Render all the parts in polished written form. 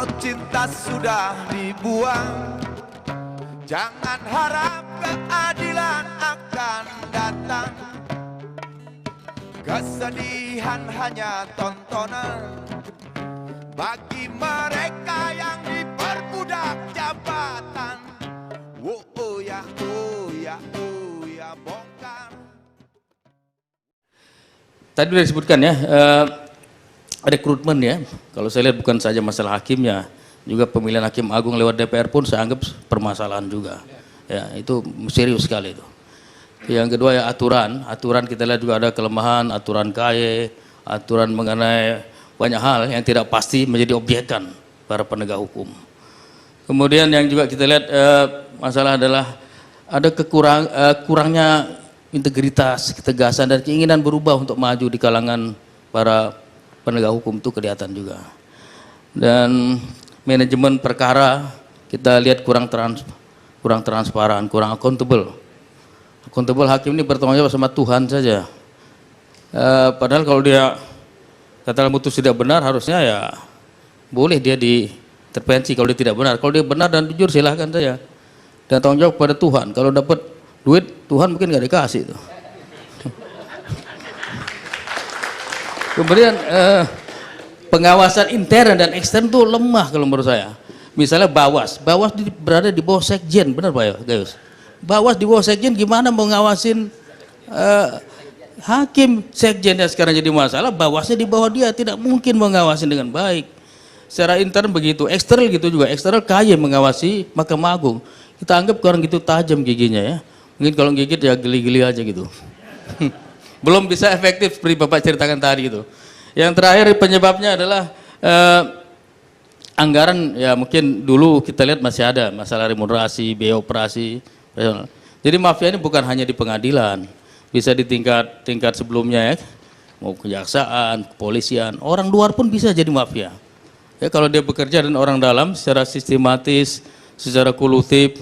Kalau cinta sudah dibuang, jangan harap keadilan akan datang. Kesedihan hanya tontonan bagi mereka yang diperbudak jabatan. Oh ya, bongkar. Tadi sudah disebutkan ya, rekrutmen ya. Kalau saya lihat bukan saja masalah hakimnya, juga pemilihan hakim agung lewat DPR pun saya anggap permasalahan juga. Ya, itu serius sekali itu. Yang kedua ya aturan kita lihat juga ada kelemahan, aturan KY, aturan mengenai banyak hal yang tidak pasti menjadi objekan para penegak hukum. Kemudian yang juga kita lihat masalah adalah ada kurangnya integritas, ketegasan dan keinginan berubah untuk maju di kalangan para penegak hukum itu kelihatan juga. Dan manajemen perkara kita lihat kurang transparan, kurang akuntabel. Akuntabel hakim ini bertanggung jawab sama Tuhan saja. Padahal kalau dia katakan putus tidak benar, harusnya ya boleh dia diintervensi kalau dia tidak benar. Kalau dia benar dan jujur silahkan saja. Dan tanggung jawab pada Tuhan. Kalau dapat duit Tuhan mungkin nggak dikasih itu. Kemudian pengawasan intern dan ekstern itu lemah kalau menurut saya. Misalnya Bawas berada di bawah Sekjen, benar Pak Gayus? Bawas di bawah Sekjen gimana mau ngawasin hakim? Sekjennya sekarang jadi masalah, Bawasnya di bawah dia, tidak mungkin mengawasin dengan baik. Secara intern begitu, eksternal gitu juga, eksternal KY mengawasi Mahkamah Agung. Kita anggap kurang gitu tajam giginya ya. Mungkin kalau gigit ya geli-geli aja gitu. Belum bisa efektif seperti Bapak ceritakan tadi itu. Yang terakhir penyebabnya adalah anggaran ya, mungkin dulu kita lihat masih ada masalah remunerasi, biaya operasi. Jadi mafia ini bukan hanya di pengadilan, bisa di tingkat sebelumnya ya, mau kejaksaan, kepolisian, orang luar pun bisa jadi mafia. Ya kalau dia bekerja dan orang dalam secara sistematis, secara kolutif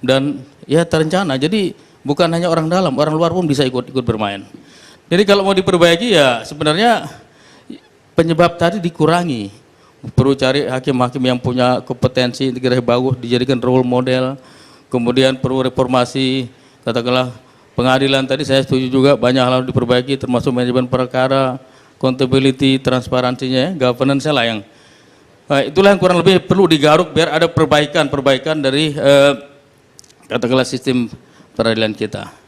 dan ya terencana. Jadi bukan hanya orang dalam, orang luar pun bisa ikut bermain. Jadi kalau mau diperbaiki ya sebenarnya penyebab tadi dikurangi. Perlu cari hakim-hakim yang punya kompetensi, integritas bagus, dijadikan role model. Kemudian perlu reformasi, katakanlah pengadilan tadi saya setuju juga banyak hal harus diperbaiki, termasuk manajemen perkara, accountability, transparansinya, governance-nya lah yang itulah yang kurang lebih perlu digaruk biar ada perbaikan dari katakanlah sistem peradilan kita.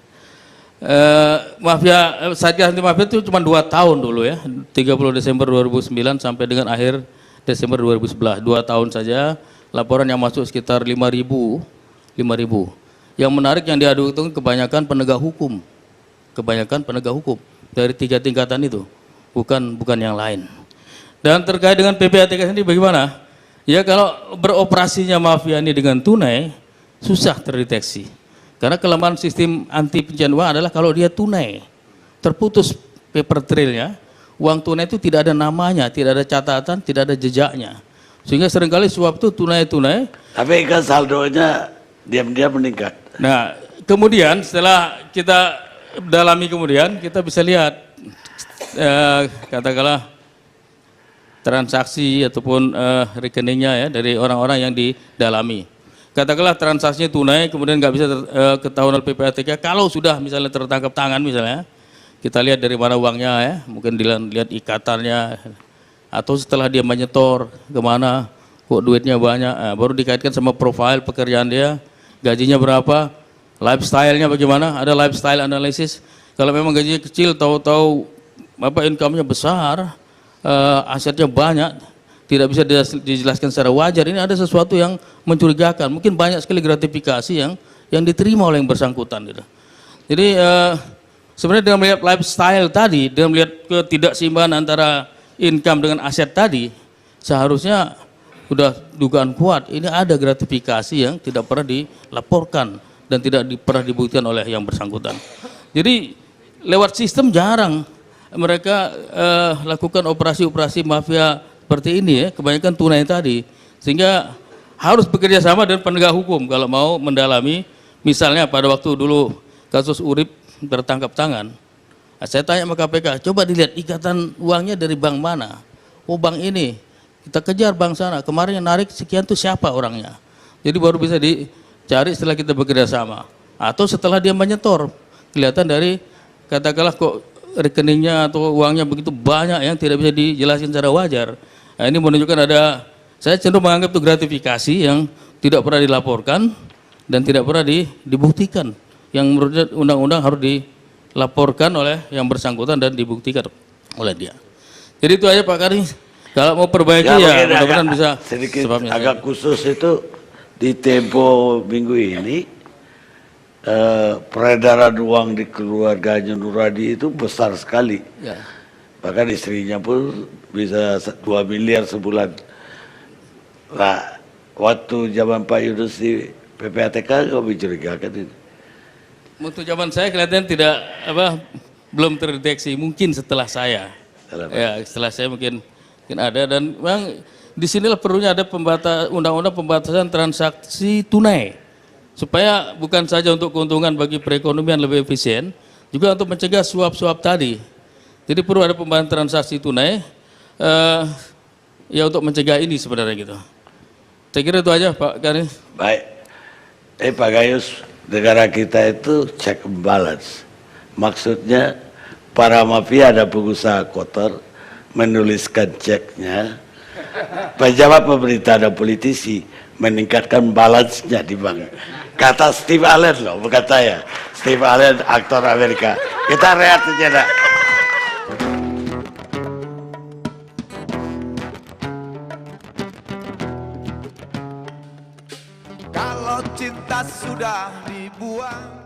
Mafia, Satgas Anti Mafia itu cuma 2 tahun dulu ya, 30 Desember 2009 sampai dengan akhir Desember 2011, 2 tahun saja. Laporan yang masuk sekitar 5.000. Yang menarik yang diadu itu kebanyakan penegak hukum, dari 3 tingkatan itu, bukan yang lain. Dan terkait dengan PPATK sendiri bagaimana? Ya kalau beroperasinya mafia ini dengan tunai susah terdeteksi. Karena kelemahan sistem anti pencucian uang adalah kalau dia tunai, terputus paper trailnya, uang tunai itu tidak ada namanya, tidak ada catatan, tidak ada jejaknya. Sehingga seringkali suap itu tunai. Tapi kan saldonya diam-diam meningkat. Nah, kemudian setelah kita dalami kemudian kita bisa lihat katakanlah transaksi ataupun rekeningnya ya dari orang-orang yang didalami. Katakanlah transaksinya tunai kemudian nggak bisa ketahuan oleh PPATK. Kalau sudah misalnya tertangkap tangan misalnya, kita lihat dari mana uangnya ya, mungkin dilihat ikatannya, atau setelah dia menyetor kemana, kok duitnya banyak, baru dikaitkan sama profil pekerjaan dia. Gajinya berapa, lifestyle-nya bagaimana, ada lifestyle analysis. Kalau memang gajinya kecil, tahu-tahu income-nya besar, asetnya banyak, tidak bisa dijelaskan secara wajar, ini ada sesuatu yang mencurigakan. Mungkin banyak sekali gratifikasi yang diterima oleh yang bersangkutan. Gitu. Jadi sebenarnya dengan melihat lifestyle tadi, dengan melihat ketidakseimbangan antara income dengan aset tadi, seharusnya sudah dugaan kuat, ini ada gratifikasi yang tidak pernah dilaporkan dan tidak pernah dibuktikan oleh yang bersangkutan. Jadi lewat sistem jarang mereka lakukan operasi-operasi mafia seperti ini ya, kebanyakan tunai tadi. Sehingga harus bekerja sama dengan penegak hukum kalau mau mendalami. Misalnya pada waktu dulu kasus Urip tertangkap tangan, saya tanya sama KPK, coba dilihat ikatan uangnya dari bank mana. Oh bank ini. Kita kejar bank sana. Kemarin yang narik sekian tuh siapa orangnya. Jadi baru bisa dicari setelah kita bekerja sama. Atau setelah dia menyetor. Kelihatan dari katakanlah kok rekeningnya atau uangnya begitu banyak yang tidak bisa dijelaskan secara wajar. Nah, ini menunjukkan saya cenderung menganggap itu gratifikasi yang tidak pernah dilaporkan dan tidak pernah dibuktikan. Yang menurutnya undang-undang harus dilaporkan oleh yang bersangkutan dan dibuktikan oleh dia. Jadi itu aja Pak Kari. Kalau mau perbaiki ya mudah-mudahan bisa. Sedikit agak khusus itu di Tempo minggu ini peredaran uang di keluarganya Nuradi itu besar sekali. Ya. Bahkan istrinya pun bisa 2 miliar sebulan. Nah, waktu zaman Pak Yunus di PPATK kok mencurigakan itu. Untuk zaman saya kelihatan belum terdeteksi, mungkin setelah saya. Setelah saya mungkin ada, dan memang disinilah perlunya ada undang-undang pembatasan transaksi tunai supaya bukan saja untuk keuntungan bagi perekonomian lebih efisien, juga untuk mencegah suap-suap tadi. Jadi perlu ada pembatasan transaksi tunai ya untuk mencegah ini sebenarnya gitu. Saya kira itu aja Pak Kari. Baik, Pak Gayus, negara kita itu check and balance. Maksudnya para mafia ada pengusaha kotor menuliskan ceknya, pejabat pemerintah dan politisi meningkatkan balance-nya di bank. Kata Steve Allen loh, bukan saya. Steve Allen, aktor Amerika. Kita rehat saja. Kalau cinta sudah dibuang